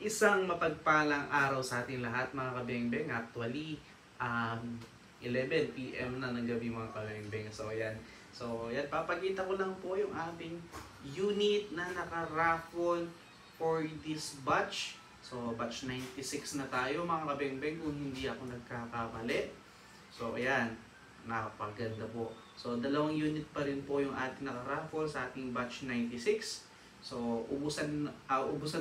Isang mapagpalang araw sa ating lahat mga kabengbeng. Actually, 11 PM na ng gabi mga kabengbeng. So yan. Papakita ko lang po yung ating unit na naka-raffle for this batch. So batch 96 na tayo mga kabengbeng kung hindi ako nagkakamali. So ayan, napaganda po. So dalawang unit pa rin po yung ating naka-raffle sa ating batch 96. So, ubusan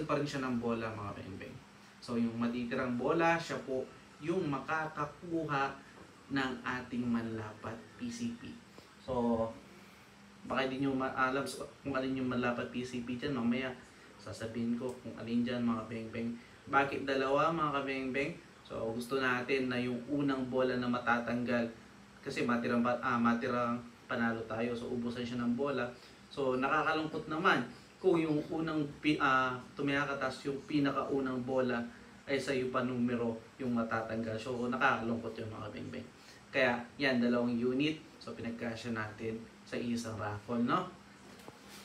pa rin siya ng bola mga kabengbeng. So, yung matitirang bola, siya po yung makakakuha ng ating manlapat PCP. So, baka hindi nyo maalam kung alin yung manlapat PCP dyan. Mamaya, sasabihin ko kung alin dyan mga kabengbeng. Bakit dalawa mga kabengbeng? So, gusto natin na yung unang bola na matatanggal. Kasi matirang panalo tayo. So, ubusan siya ng bola. So, nakakalungkot naman kung yung unang tumiyakatas yung pinakaunang bola ay sa iyo pa numero yung matatanggal. So nakakalungkot yung mga kabengbeng. Kaya yan, dalawang unit. So pinagkasya natin sa isang raffle, no?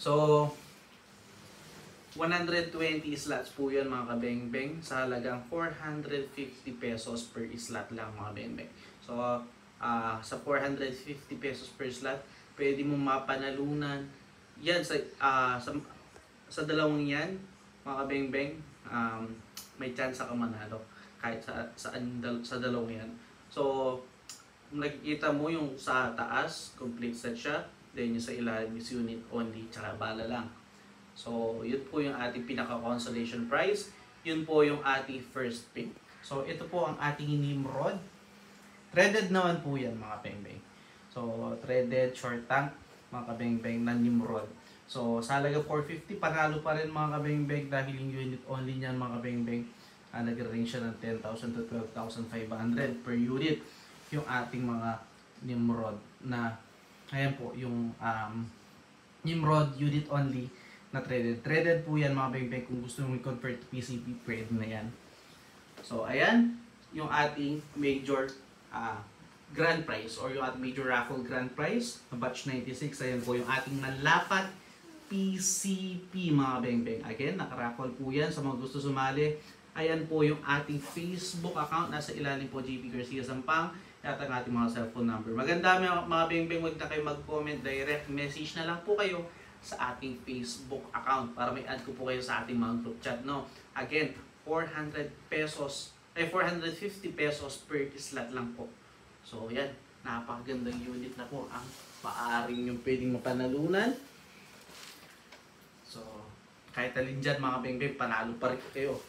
So 120 slots po yan mga kabengbeng sa halagang 450 pesos per slot lang mga kabengbeng. So sa 450 pesos per slot, pwede mo mapanalunan yan sa dalawang yan, mga kabengbeng, may chance ka manalo kahit sa dalawang yan. So, nakikita mo yung sa taas, complete set siya. Then yung sa ilalim is unit only, tsaka bala lang. So, yun po yung ating pinaka-consolation prize. Yun po yung ating first pick. So, ito po ang ating Nimrod. Threaded naman po yan, mga kabengbeng. So, threaded short tank, mga kabengbeng, na Nimrod. So, sa halaga 450, panalo pa rin mga kabengbeng dahil yung unit only niyan mga kabengbeng. Nag-range siya ng 10,000 to 12,500 per unit yung ating mga Nimrod na, ayan po, yung Nimrod unit only na threaded. Threaded po yan mga kabengbeng, kung gusto nyo i-convert to PCP, pwede na yan. So, ayan, yung ating major grand prize or yung ating major raffle grand prize na batch 96. Ayan po yung ating manlapat PCP mga kabengbeng. Again, nakaraffle po yan sa mga gusto sumali. Ayan po yung ating Facebook account. Nasa ilalim po, JP Garcia Sampang. At ang ating mga cellphone number. Maganda mga kabengbeng, huwag na kayo mag-comment. Direct message na lang po kayo sa ating Facebook account para may add ko po kayo sa ating mga group chat. No? Again, 450 pesos per slot lang po. So yan, napakagandang unit na po ang paaring yung pwedeng mapanalunan. So, kahit alin dyan mga kabengbeng, panalo pa rin kayo.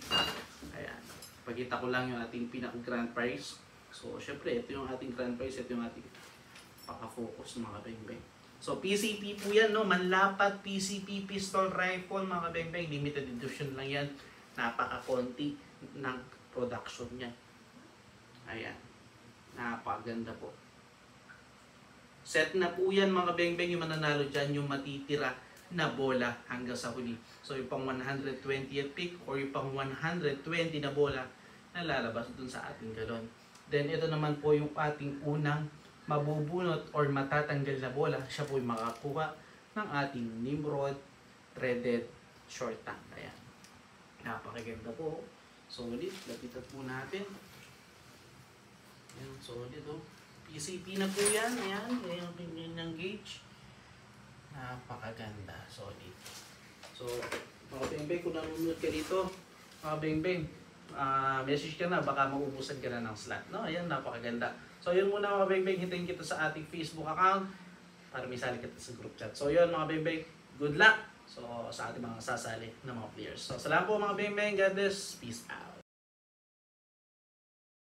Ayan, pagkita ko lang yung ating pinaka-grand prize. So, syempre, ito yung ating grand prize, ito yung ating paka-focus mga kabengbeng. So, PCP po yan, no? Manlapat PCP pistol rifle mga kabengbeng. Limited edition lang yan. Napaka-konti ng production niya. Ayan, napaganda po. Set na po yan mga kabengbeng, yung mananalo dyan, yung matitira na bola hanggang sa huli. So yung pang 120th pick or yung pang 120 na bola na lalabas dun sa ating galon. Then ito naman po yung ating unang mabubunot or matatanggal na bola. Siya po yung makakuha ng ating Nimrod threaded short tank. Ayan, napakaganda po. Solid, lapitan po natin. Ayan, solid oh. PCP na po yan. Ayan, ayan yung gauge. Napakaganda, solid. So, mga kabengbeng, kung nanonood ka dito, mga kabengbeng, message ka na, baka maubusan ka na ng slot. No? Ayan, napakaganda. So, yun muna mga kabengbeng, hintayin kita sa ating Facebook account para may sali kita sa group chat. So, yun mga kabengbeng, good luck so sa ating mga sasali na mga players. So, salamat po mga kabengbeng, God bless, peace out.